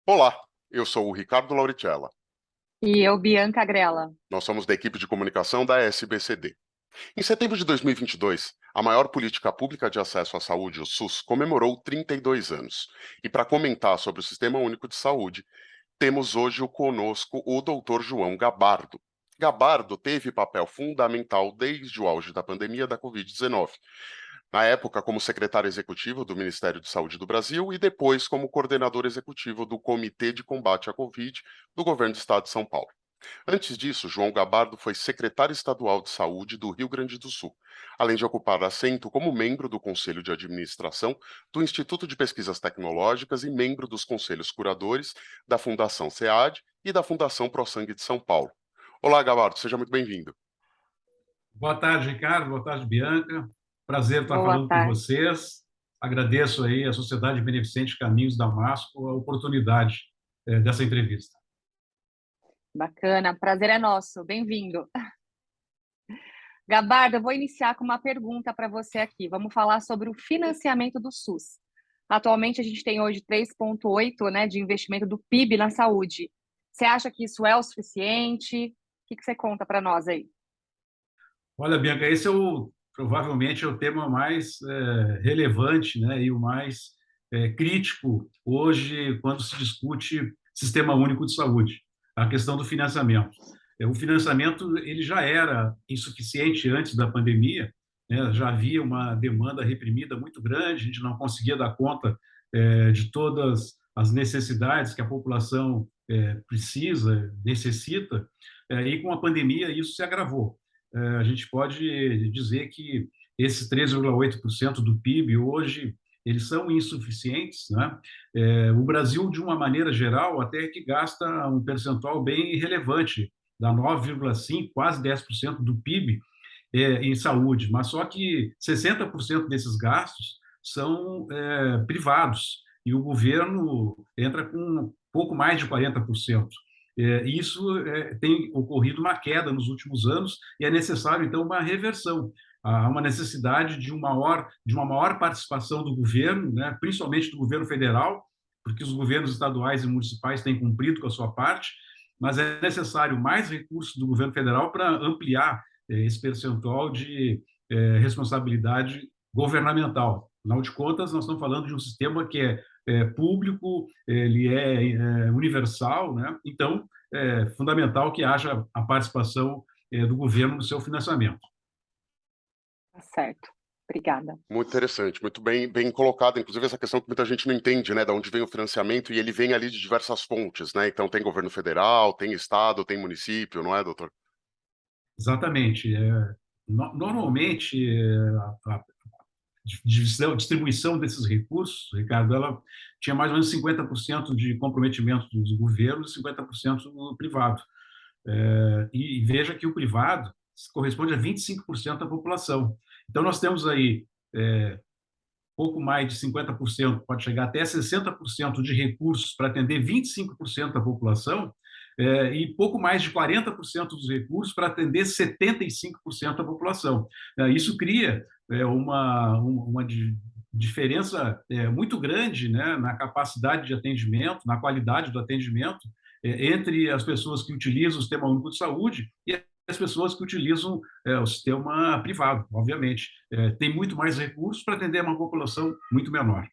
Olá, eu sou o Ricardo Lauricella. E eu, Bianca Grella. Nós somos da equipe de comunicação da SBCD. Em setembro de 2022, a maior política pública de acesso à saúde, o SUS, comemorou 32 anos. E para comentar sobre o Sistema Único de Saúde, temos hoje conosco o Dr. João Gabardo. Gabardo teve papel fundamental desde o auge da pandemia da Covid-19. Na época, como secretário executivo do Ministério de Saúde do Brasil e depois como coordenador executivo do Comitê de Combate à Covid do Governo do Estado de São Paulo. Antes disso, João Gabardo foi secretário estadual de saúde do Rio Grande do Sul, além de ocupar assento como membro do Conselho de Administração do Instituto de Pesquisas Tecnológicas e membro dos conselhos curadores da Fundação SEAD e da Fundação ProSangue de São Paulo. Olá, Gabardo, seja muito bem-vindo. Boa tarde, Ricardo. Boa tarde, Bianca. Prazer estar Boa falando com tarde. vocês. Agradeço aí à Sociedade Beneficente Caminhos Damasco a oportunidade dessa entrevista. Bacana, prazer é nosso. Bem-vindo. Gabardo, eu vou iniciar com uma pergunta para você aqui. Vamos falar sobre o financiamento do SUS. Atualmente, a gente tem hoje 3,8, né, de investimento do PIB na saúde. Você acha que isso é o suficiente? O que você conta para nós aí? Olha, Bianca, esse provavelmente é o tema mais relevante, né, e o mais crítico hoje quando se discute Sistema Único de Saúde, a questão do financiamento. O financiamento ele já era insuficiente antes da pandemia, né, já havia uma demanda reprimida muito grande, a gente não conseguia dar conta de todas as necessidades que a população necessita, e com a pandemia isso se agravou. A gente pode dizer que esses 13,8% do PIB hoje eles são insuficientes, né? O Brasil, de uma maneira geral, até que gasta um percentual bem relevante, dá 9,5%, quase 10% do PIB em saúde, mas só que 60% desses gastos são privados e o governo entra com um pouco mais de 40%. Isso tem ocorrido uma queda nos últimos anos e é necessário, então, uma reversão. Há uma necessidade de uma maior participação do governo, né, principalmente do governo federal, porque os governos estaduais e municipais têm cumprido com a sua parte, mas é necessário mais recursos do governo federal para ampliar esse percentual de responsabilidade governamental. Afinal de contas, nós estamos falando de um sistema que é público, ele é universal, né? Então, é fundamental que haja a participação do governo no seu financiamento. Tá certo. Obrigada. Muito interessante, muito bem colocado. Inclusive, essa questão que muita gente não entende, né? De onde vem o financiamento, e ele vem ali de diversas fontes, né? Então, tem governo federal, tem estado, tem município, não é, doutor? Exatamente. Normalmente, a distribuição desses recursos, Ricardo, ela tinha mais ou menos 50% de comprometimento dos governos e 50% no privado. E veja que o privado corresponde a 25% da população. Então, nós temos aí pouco mais de 50%, pode chegar até 60% de recursos para atender 25% da população, e pouco mais de 40% dos recursos para atender 75% da população. Isso cria uma diferença muito grande, né, na capacidade de atendimento, na qualidade do atendimento, entre as pessoas que utilizam o Sistema Único de Saúde e as pessoas que utilizam o sistema privado, obviamente. Tem muito mais recursos para atender uma população muito menor.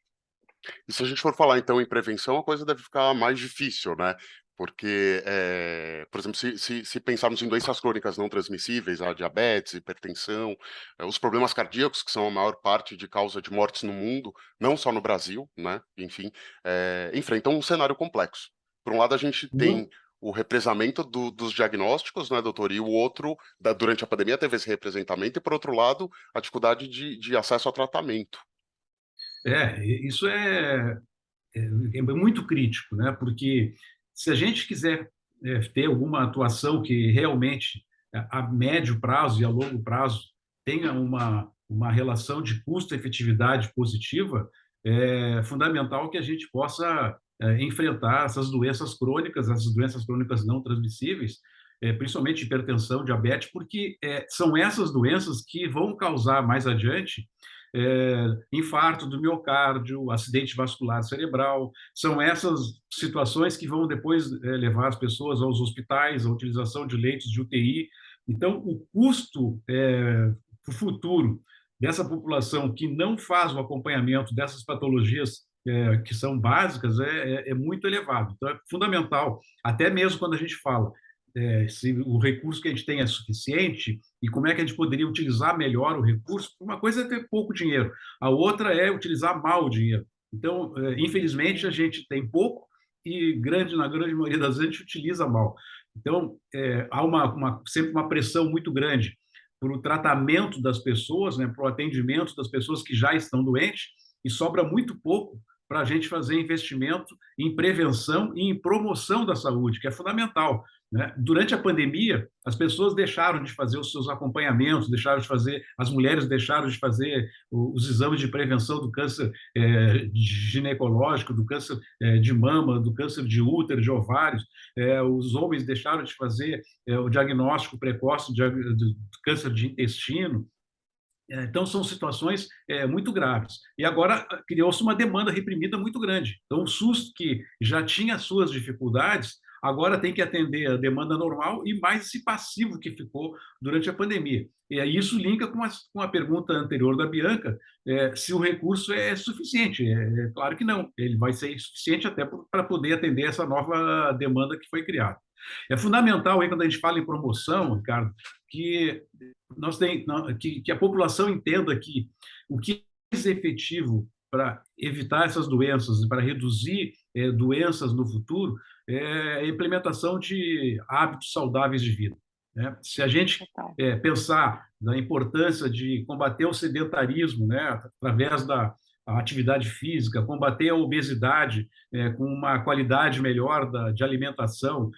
E se a gente for falar, então, em prevenção, a coisa deve ficar mais difícil, né? Porque, por exemplo, se pensarmos em doenças crônicas não transmissíveis, a diabetes, hipertensão, os problemas cardíacos, que são a maior parte de causa de mortes no mundo, não só no Brasil, né? Enfim, enfrentam um cenário complexo. Por um lado, a gente tem o represamento dos diagnósticos, né, doutor? E o outro, durante a pandemia, teve esse representamento, e por outro lado, a dificuldade de acesso ao tratamento. Isso é muito crítico, né? Porque se a gente quiser ter alguma atuação que realmente, a médio prazo e a longo prazo, tenha uma relação de custo-efetividade positiva, é fundamental que a gente possa enfrentar essas doenças crônicas, essas doenças crônicas não transmissíveis, principalmente hipertensão, diabetes, porque são essas doenças que vão causar mais adiante infarto do miocárdio, acidente vascular cerebral. São essas situações que vão depois levar as pessoas aos hospitais, à utilização de leitos de UTI. Então, o custo para o futuro dessa população que não faz o acompanhamento dessas patologias que são básicas é muito elevado. Então, é fundamental, até mesmo quando a gente fala se o recurso que a gente tem é suficiente e como é que a gente poderia utilizar melhor o recurso. Uma coisa é ter pouco dinheiro, a outra é utilizar mal o dinheiro. Então, infelizmente, a gente tem pouco e na grande maioria das vezes a gente utiliza mal. Então, há sempre uma pressão muito grande para o tratamento das pessoas, né, para o atendimento das pessoas que já estão doentes, e sobra muito pouco para a gente fazer investimento em prevenção e em promoção da saúde, que é fundamental, né? Durante a pandemia, as pessoas deixaram de fazer os seus acompanhamentos, as mulheres deixaram de fazer os exames de prevenção do câncer ginecológico, do câncer de mama, do câncer de útero, de ovários. Os homens deixaram de fazer o diagnóstico precoce do câncer de intestino. Então, são situações muito graves. E agora criou-se uma demanda reprimida muito grande. Então, o SUS, que já tinha suas dificuldades, agora tem que atender a demanda normal e mais esse passivo que ficou durante a pandemia. E aí isso linka com a pergunta anterior da Bianca, se o recurso é suficiente. Claro que não, ele vai ser insuficiente até para poder atender essa nova demanda que foi criada. É fundamental, aí, quando a gente fala em promoção, Ricardo, que que a população entenda que o que é mais efetivo para evitar essas doenças, para reduzir doenças no futuro, é a implementação de hábitos saudáveis de vida, né? Se a gente pensar na importância de combater o sedentarismo, né, através da atividade física, combater a obesidade com uma qualidade melhor de alimentação,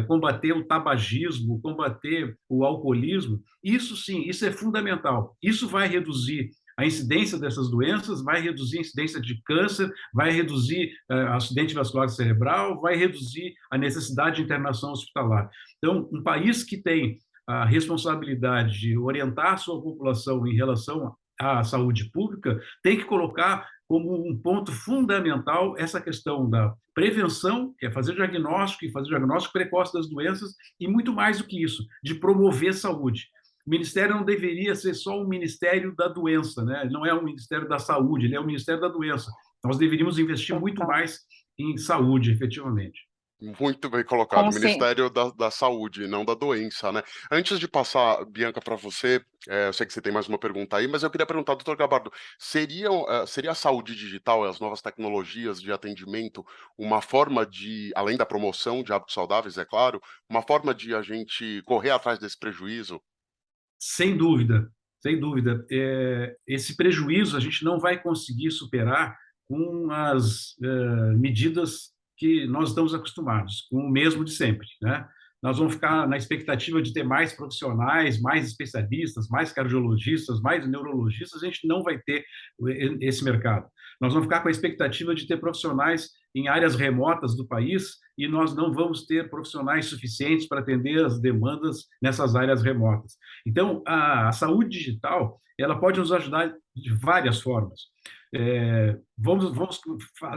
combater o tabagismo, combater o alcoolismo, isso sim, isso é fundamental. Isso vai reduzir a incidência dessas doenças, vai reduzir a incidência de câncer, vai reduzir acidente vascular cerebral, vai reduzir a necessidade de internação hospitalar. Então, um país que tem a responsabilidade de orientar a sua população em relação à saúde pública tem que colocar como um ponto fundamental essa questão da prevenção, que é fazer diagnóstico e fazer diagnóstico precoce das doenças, e muito mais do que isso, de promover saúde. O ministério não deveria ser só um ministério da doença, né? Ele não é um ministério da saúde, ele é um ministério da doença. Nós deveríamos investir muito mais em saúde, efetivamente. Muito bem colocado, Ministério da Saúde, não da doença, né? Antes de passar, Bianca, para você, eu sei que você tem mais uma pergunta aí, mas eu queria perguntar, doutor Gabardo, seria a saúde digital e as novas tecnologias de atendimento uma forma de, além da promoção de hábitos saudáveis, é claro, uma forma de a gente correr atrás desse prejuízo? Sem dúvida, sem dúvida. Esse prejuízo a gente não vai conseguir superar com as medidas que nós estamos acostumados, com o mesmo de sempre, né? Nós vamos ficar na expectativa de ter mais profissionais, mais especialistas, mais cardiologistas, mais neurologistas, a gente não vai ter esse mercado. Nós vamos ficar com a expectativa de ter profissionais em áreas remotas do país e nós não vamos ter profissionais suficientes para atender as demandas nessas áreas remotas. Então, a saúde digital, ela pode nos ajudar de várias formas. Vamos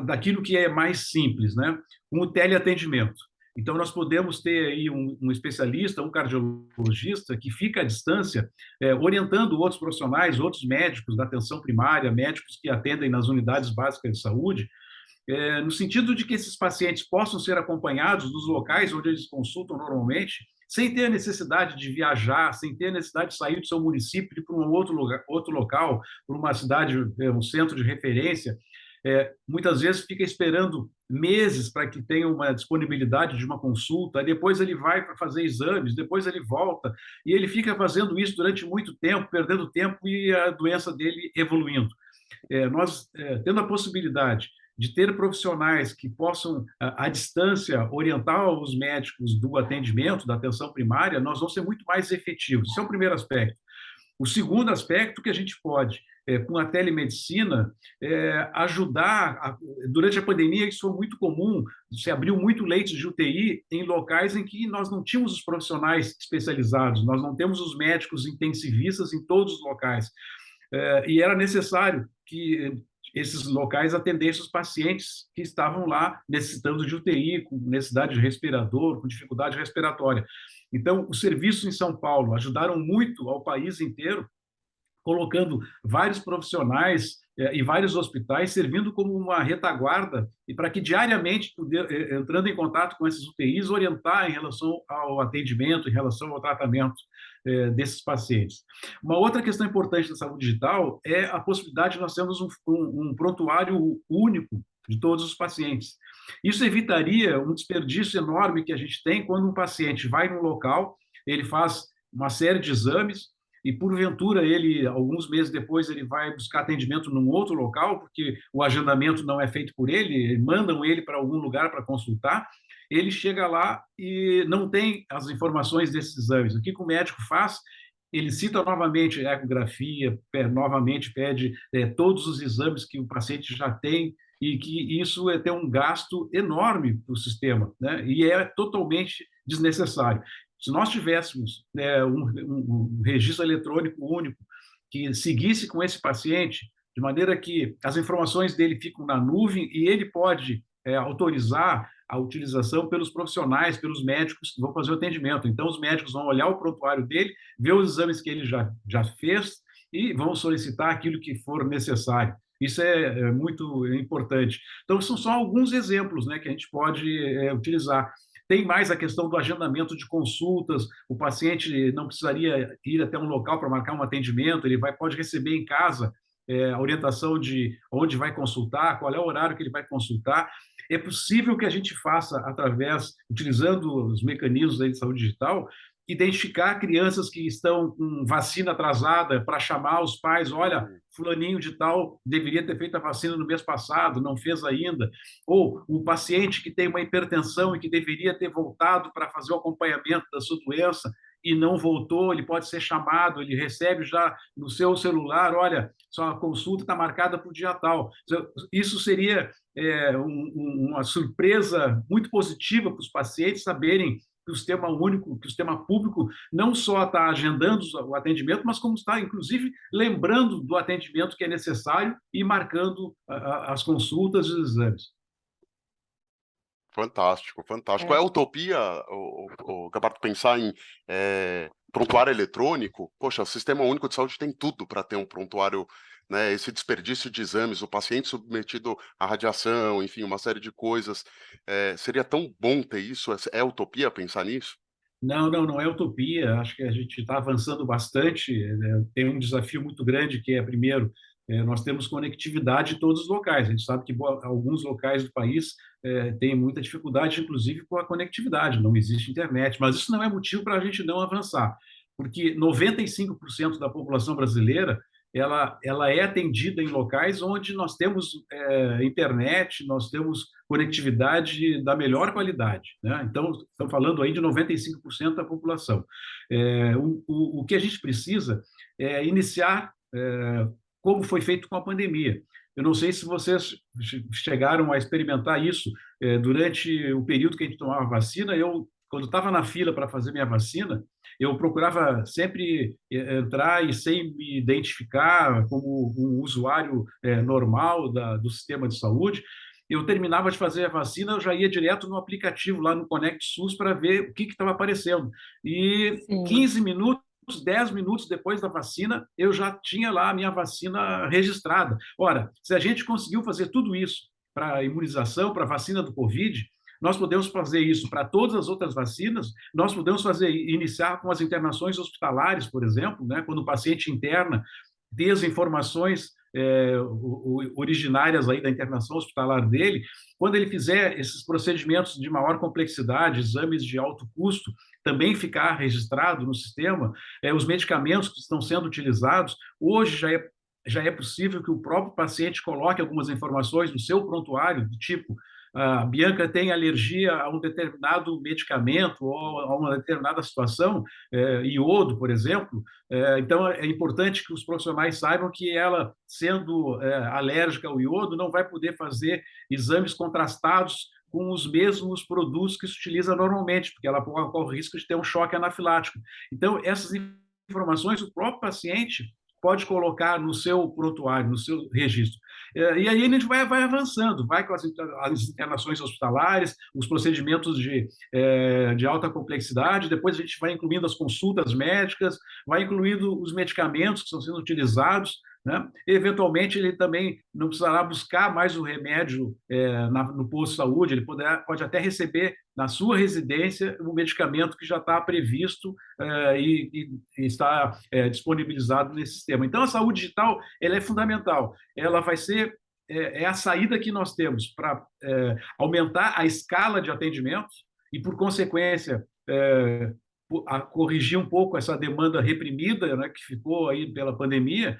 daquilo que é mais simples, né? Com o teleatendimento. Então, nós podemos ter aí um especialista, um cardiologista, que fica à distância, orientando outros profissionais, outros médicos da atenção primária, médicos que atendem nas unidades básicas de saúde, no sentido de que esses pacientes possam ser acompanhados nos locais onde eles consultam normalmente, sem ter a necessidade de viajar, sem ter a necessidade de sair do seu município e ir para um outro local, para uma cidade, um centro de referência. Muitas vezes fica esperando meses para que tenha uma disponibilidade de uma consulta, depois ele vai para fazer exames, depois ele volta, e ele fica fazendo isso durante muito tempo, perdendo tempo e a doença dele evoluindo. Nós, tendo a possibilidade de ter profissionais que possam, à distância, orientar os médicos do atendimento, da atenção primária, nós vamos ser muito mais efetivos. Esse é o primeiro aspecto. O segundo aspecto que a gente pode, com a telemedicina, ajudar. Durante a pandemia, isso foi muito comum, se abriu muito leitos de UTI em locais em que nós não tínhamos os profissionais especializados, nós não temos os médicos intensivistas em todos os locais. e era necessário que esses locais atendessem os pacientes que estavam lá necessitando de UTI, com necessidade de respirador, com dificuldade respiratória. Então, os serviços em São Paulo ajudaram muito ao país inteiro, colocando vários profissionais e vários hospitais servindo como uma retaguarda e para que diariamente, entrando em contato com esses UTIs, orientar em relação ao atendimento, em relação ao tratamento desses pacientes. Uma outra questão importante da saúde digital é a possibilidade de nós termos um prontuário único de todos os pacientes. Isso evitaria um desperdício enorme que a gente tem quando um paciente vai num local, ele faz uma série de exames, e porventura ele, alguns meses depois, ele vai buscar atendimento num outro local, porque o agendamento não é feito por ele, mandam ele para algum lugar para consultar, ele chega lá e não tem as informações desses exames. O que o médico faz? Ele cita novamente a ecografia, novamente pede todos os exames que o paciente já tem, e que isso tem um gasto enorme para o sistema, né? E é totalmente desnecessário. Se nós tivéssemos um registro eletrônico único que seguisse com esse paciente, de maneira que as informações dele ficam na nuvem e ele pode autorizar a utilização pelos profissionais, pelos médicos que vão fazer o atendimento. Então, os médicos vão olhar o prontuário dele, ver os exames que ele já fez e vão solicitar aquilo que for necessário. Isso é muito importante. Então, são só alguns exemplos, né, que a gente pode utilizar. Tem mais a questão do agendamento de consultas, o paciente não precisaria ir até um local para marcar um atendimento, ele pode receber em casa a orientação de onde vai consultar, qual é o horário que ele vai consultar. É possível que a gente faça utilizando os mecanismos de saúde digital, identificar crianças que estão com vacina atrasada para chamar os pais, olha, fulaninho de tal deveria ter feito a vacina no mês passado, não fez ainda, ou o paciente que tem uma hipertensão e que deveria ter voltado para fazer o acompanhamento da sua doença e não voltou, ele pode ser chamado, ele recebe já no seu celular, olha, sua consulta está marcada para o dia tal. Isso seria uma surpresa muito positiva para os pacientes saberem que o sistema único, que o sistema público não só está agendando o atendimento, mas como está, inclusive, lembrando do atendimento que é necessário e marcando as consultas e os exames. Fantástico, fantástico. É utopia, Gabarto, pensar em prontuário eletrônico? Poxa, o Sistema Único de Saúde tem tudo para ter um prontuário, né, esse desperdício de exames, o paciente submetido à radiação, enfim, uma série de coisas. Seria tão bom ter isso? É utopia pensar nisso? Não é utopia. Acho que a gente está avançando bastante. Tem um desafio muito grande que primeiro, nós temos conectividade em todos os locais. A gente sabe que alguns locais do país têm muita dificuldade, inclusive com a conectividade, não existe internet, mas isso não é motivo para a gente não avançar, porque 95% da população brasileira ela é atendida em locais onde nós temos internet, nós temos conectividade da melhor qualidade, né? Então, estamos falando aí de 95% da população. O que a gente precisa é iniciar como foi feito com a pandemia. Eu não sei se vocês chegaram a experimentar isso durante o período que a gente tomava vacina. Quando estava na fila para fazer minha vacina, eu procurava sempre entrar e sem me identificar como um usuário normal do sistema de saúde. Eu terminava de fazer a vacina, eu já ia direto no aplicativo lá no Conect SUS para ver o que estava aparecendo. E Sim. 15 minutos, 10 minutos depois da vacina, eu já tinha lá a minha vacina registrada. Ora, se a gente conseguiu fazer tudo isso para a imunização, para a vacina do Covid, nós podemos fazer isso para todas as outras vacinas, nós podemos iniciar com as internações hospitalares, por exemplo, né? Quando o paciente interna, ter as informações originárias aí da internação hospitalar dele, quando ele fizer esses procedimentos de maior complexidade, exames de alto custo, também ficar registrado no sistema, os medicamentos que estão sendo utilizados, hoje já é possível que o próprio paciente coloque algumas informações no seu prontuário, do tipo, a Bianca tem alergia a um determinado medicamento ou a uma determinada situação, iodo, por exemplo. Então, é importante que os profissionais saibam que ela, sendo alérgica ao iodo, não vai poder fazer exames contrastados com os mesmos produtos que se utiliza normalmente, porque ela corre o risco de ter um choque anafilático. Então, essas informações, o próprio paciente, pode colocar no seu prontuário, no seu registro. E aí a gente vai avançando, vai com as internações hospitalares, os procedimentos de alta complexidade, depois a gente vai incluindo as consultas médicas, vai incluindo os medicamentos que estão sendo utilizados, né? Eventualmente, ele também não precisará buscar mais o remédio no posto de saúde, ele pode até receber na sua residência o medicamento que já está previsto e está disponibilizado nesse sistema. Então, a saúde digital ela é fundamental, ela vai ser a saída que nós temos para aumentar a escala de atendimento e, por consequência, a corrigir um pouco essa demanda reprimida, né, que ficou aí pela pandemia,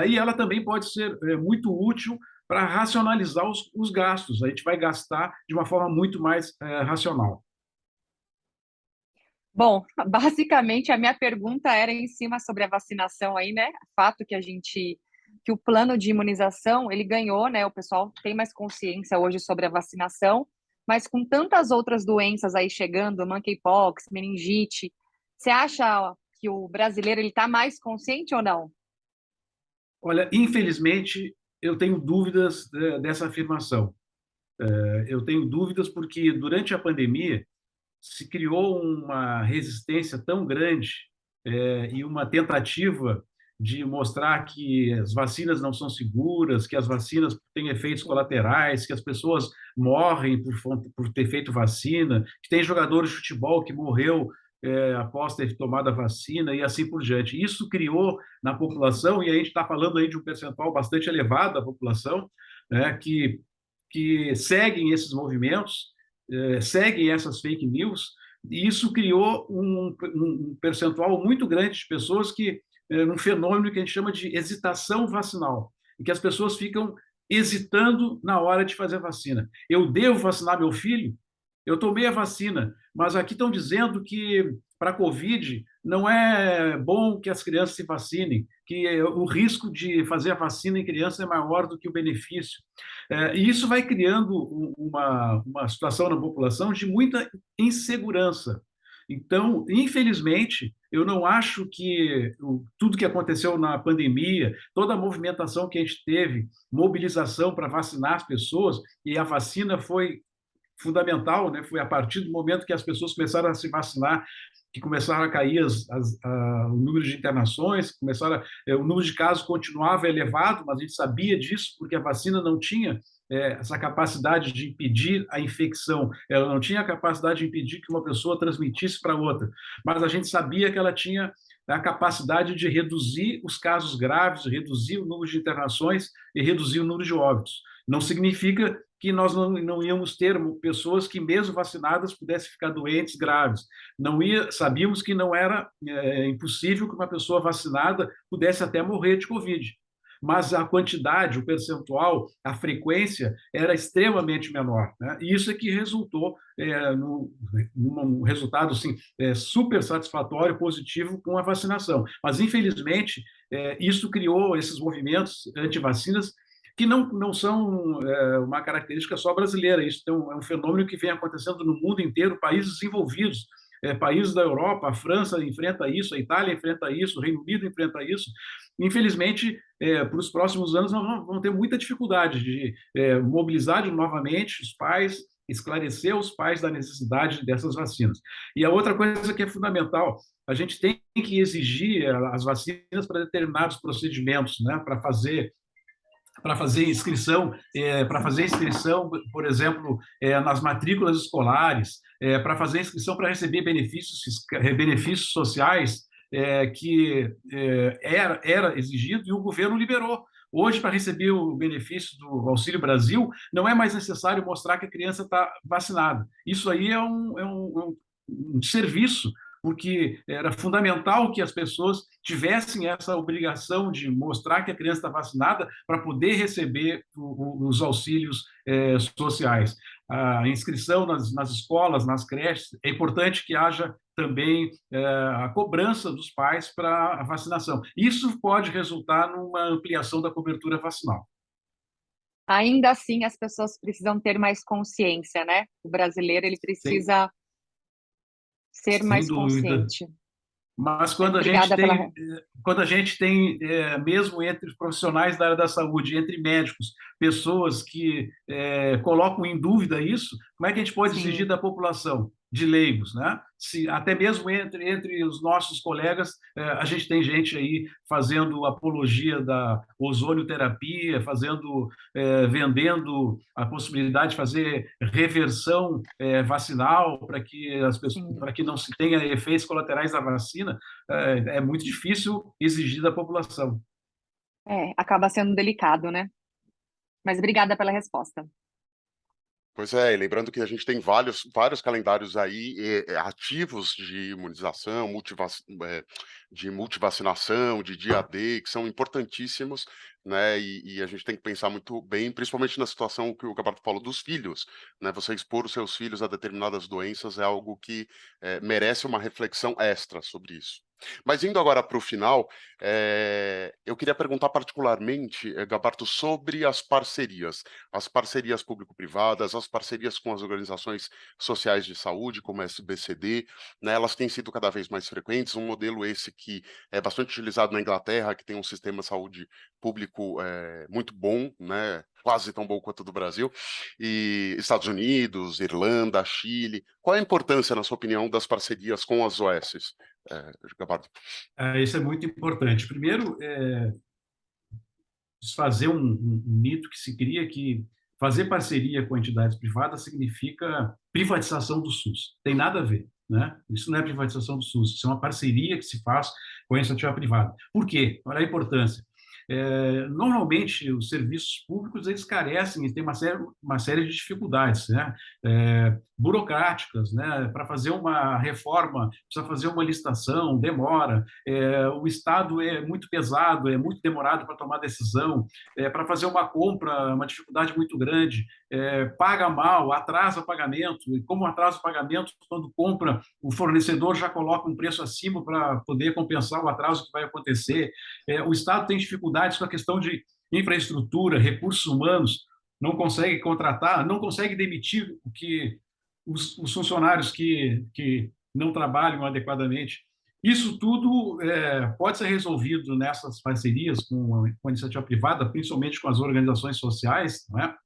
e ela também pode ser muito útil para racionalizar os gastos. A gente vai gastar de uma forma muito mais racional. Bom, basicamente a minha pergunta era em cima sobre a vacinação aí, né? Fato que o plano de imunização ele ganhou, né? O pessoal tem mais consciência hoje sobre a vacinação, mas com tantas outras doenças aí chegando, monkeypox, meningite, você acha que o brasileiro ele está mais consciente ou não? Olha, infelizmente, eu tenho dúvidas dessa afirmação. Eu tenho dúvidas porque durante a pandemia se criou uma resistência tão grande e uma tentativa de mostrar que as vacinas não são seguras, que as vacinas têm efeitos colaterais, que as pessoas morrem por ter feito vacina, que tem jogador de futebol que morreu após ter tomado a vacina e assim por diante. Isso criou na população, e a gente está falando aí de um percentual bastante elevado da população, né, que seguem esses movimentos, seguem essas fake news, e isso criou um percentual muito grande de pessoas um fenômeno que a gente chama de hesitação vacinal, em que as pessoas ficam hesitando na hora de fazer a vacina. Eu devo vacinar meu filho? Eu tomei a vacina, mas aqui estão dizendo que para a Covid não é bom que as crianças se vacinem, que o risco de fazer a vacina em criança é maior do que o benefício. E isso vai criando uma situação na população de muita insegurança. Então, infelizmente, eu não acho que tudo que aconteceu na pandemia, toda a movimentação que a gente teve, mobilização para vacinar as pessoas, e a vacina foi fundamental, né? Foi a partir do momento que as pessoas começaram a se vacinar que começaram a cair o número de internações, o número de casos continuava elevado, mas a gente sabia disso porque a vacina não tinha essa capacidade de impedir a infecção, ela não tinha a capacidade de impedir que uma pessoa transmitisse para outra, mas a gente sabia que ela tinha a capacidade de reduzir os casos graves, reduzir o número de internações e reduzir o número de óbitos. Não significa que nós não íamos ter pessoas que, mesmo vacinadas, pudessem ficar doentes graves. Sabíamos que não era impossível que uma pessoa vacinada pudesse até morrer de Covid. Mas a quantidade, o percentual, a frequência era extremamente menor, né? E isso é que resultou num resultado assim, super satisfatório, positivo com a vacinação. Mas, infelizmente, isso criou esses movimentos anti-vacinas que não são uma característica só brasileira. Isso é um fenômeno que vem acontecendo no mundo inteiro, países desenvolvidos, países da Europa, a França enfrenta isso, a Itália enfrenta isso, o Reino Unido enfrenta isso. Infelizmente, para os próximos anos, nós vamos ter muita dificuldade de mobilizar novamente os pais, esclarecer os pais da necessidade dessas vacinas. E a outra coisa que é fundamental, a gente tem que exigir as vacinas para determinados procedimentos, né, para fazer inscrição, por exemplo, nas matrículas escolares, para fazer inscrição para receber benefícios sociais que era exigido e o governo liberou. Hoje, para receber o benefício do Auxílio Brasil, não é mais necessário mostrar que a criança está vacinada. Isso aí é um serviço, porque era fundamental que as pessoas tivessem essa obrigação de mostrar que a criança está vacinada para poder receber os auxílios sociais. A inscrição nas escolas, nas creches, é importante que haja também a cobrança dos pais para a vacinação. Isso pode resultar numa ampliação da cobertura vacinal. Ainda assim, as pessoas precisam ter mais consciência, né? O brasileiro ele precisa ser Sem mais dúvida. consciente. Mas Obrigada pela... quando a gente tem, mesmo entre os profissionais da área da saúde, entre médicos, pessoas que colocam em dúvida isso, como é que a gente pode exigir Sim. da população, de leigos, né? Se, até mesmo entre os nossos colegas, a gente tem gente aí fazendo apologia da ozonioterapia, vendendo a possibilidade de fazer reversão vacinal para que para que não se tenha efeitos colaterais da vacina. É muito difícil exigir da população. Acaba sendo delicado, né? Mas obrigada pela resposta. Pois é, e lembrando que a gente tem vários calendários aí ativos de imunização, de multivacinação, de dia D, que são importantíssimos, né? E a gente tem que pensar muito bem, principalmente na situação que o Gabardo falou dos filhos, né? Você expor os seus filhos a determinadas doenças é algo que merece uma reflexão extra sobre isso. Mas indo agora para o final, eu queria perguntar particularmente, Gabardo, sobre as parcerias público-privadas, as parcerias com as organizações sociais de saúde, como a SBCD, né, elas têm sido cada vez mais frequentes, um modelo esse que é bastante utilizado na Inglaterra, que tem um sistema de saúde público muito bom, né, quase tão bom quanto o do Brasil, e Estados Unidos, Irlanda, Chile. Qual é a importância, na sua opinião, das parcerias com as OSs, Gabardo? Isso é muito importante. Primeiro, desfazer um mito que se cria que fazer parceria com entidades privadas significa privatização do SUS. Tem nada a ver, né? Isso não é privatização do SUS, isso é uma parceria que se faz com a iniciativa privada. Por quê? Olha a importância. Normalmente, os serviços públicos eles carecem e têm uma série de dificuldades, né? Burocráticas, né? Para fazer uma reforma, precisa fazer uma licitação, demora. O Estado é muito pesado, é muito demorado para tomar decisão. Para fazer uma compra, uma dificuldade muito grande. Paga mal, atrasa o pagamento. E como atrasa o pagamento, quando compra, o fornecedor já coloca um preço acima para poder compensar o atraso que vai acontecer. O Estado tem dificuldades com a questão de infraestrutura, recursos humanos, não consegue contratar, não consegue demitir os funcionários que não trabalham adequadamente. Isso tudo pode ser resolvido nessas parcerias com a iniciativa privada, principalmente com as organizações sociais, não é?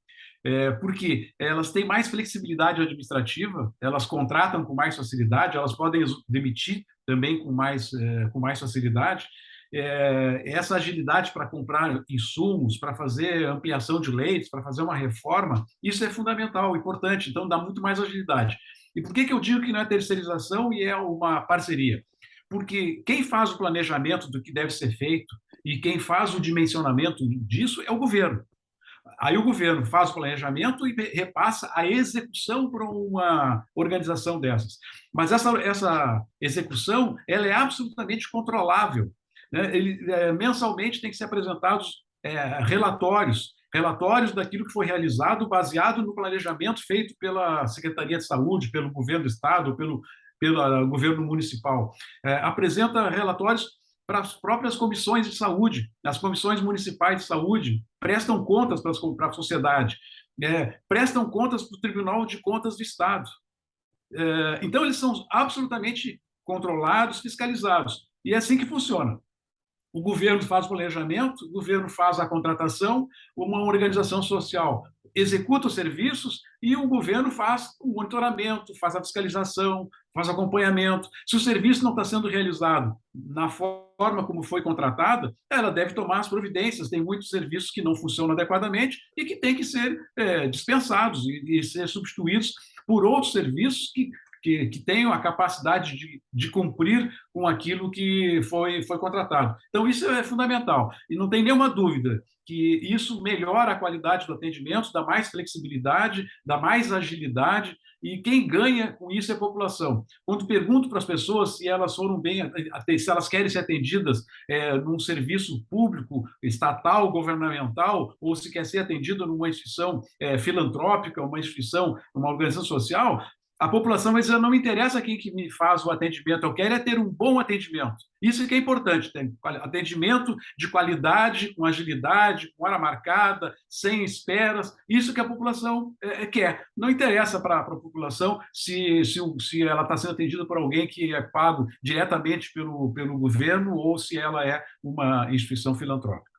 Porque elas têm mais flexibilidade administrativa, elas contratam com mais facilidade, elas podem demitir também com mais facilidade. Essa agilidade para comprar insumos, para fazer ampliação de leitos, para fazer uma reforma, isso é fundamental, importante, então dá muito mais agilidade. E por que eu digo que não é terceirização e é uma parceria? Porque quem faz o planejamento do que deve ser feito e quem faz o dimensionamento disso é o governo. Aí o governo faz o planejamento e repassa a execução para uma organização dessas. Mas essa execução ela é absolutamente controlável, né? Mensalmente tem que ser apresentados relatórios daquilo que foi realizado baseado no planejamento feito pela Secretaria de Saúde, pelo governo do Estado, pelo governo municipal. Apresenta relatórios para as próprias comissões de saúde, as comissões municipais de saúde prestam contas para a sociedade, prestam contas para o Tribunal de Contas do Estado. Então, eles são absolutamente controlados, fiscalizados. E é assim que funciona. O governo faz o planejamento, o governo faz a contratação, uma organização social executa os serviços e o governo faz o monitoramento, faz a fiscalização, faz acompanhamento. Se o serviço não está sendo realizado na forma como foi contratada, ela deve tomar as providências. Tem muitos serviços que não funcionam adequadamente e que têm que ser dispensados e ser substituídos por outros serviços que tenham a capacidade de cumprir com aquilo que foi contratado. Então, isso é fundamental. E não tem nenhuma dúvida que isso melhora a qualidade do atendimento, dá mais flexibilidade, dá mais agilidade, e quem ganha com isso é a população. Quando pergunto para as pessoas se elas foram se elas querem ser atendidas num serviço público, estatal, governamental, ou se quer ser atendido numa instituição filantrópica, uma instituição, uma organização social, A população vai dizer, não me interessa quem que me faz o atendimento, eu quero é ter um bom atendimento. Isso que é importante, tem atendimento de qualidade, com agilidade, com hora marcada, sem esperas, isso que a população quer. Não interessa para a população se ela está sendo atendida por alguém que é pago diretamente pelo governo ou se ela é uma instituição filantrópica.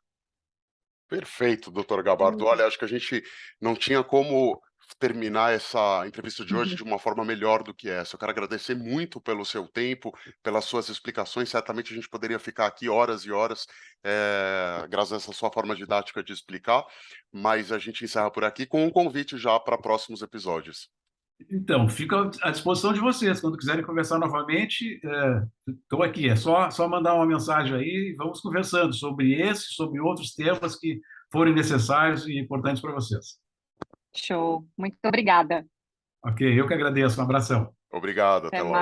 Perfeito, doutor Gabardo. Olha, acho que a gente não tinha como terminar essa entrevista de hoje de uma forma melhor do que essa. Eu quero agradecer muito pelo seu tempo, pelas suas explicações. Certamente a gente poderia ficar aqui horas e horas, graças a essa sua forma didática de explicar, mas a gente encerra por aqui com um convite já para próximos episódios. Então, fico à disposição de vocês. Quando quiserem conversar novamente, estou aqui. É só mandar uma mensagem aí e vamos conversando sobre esse, sobre outros temas que forem necessários e importantes para vocês. Show. Muito obrigada. Ok, eu que agradeço. Um abração. Obrigado, até Até logo. mais.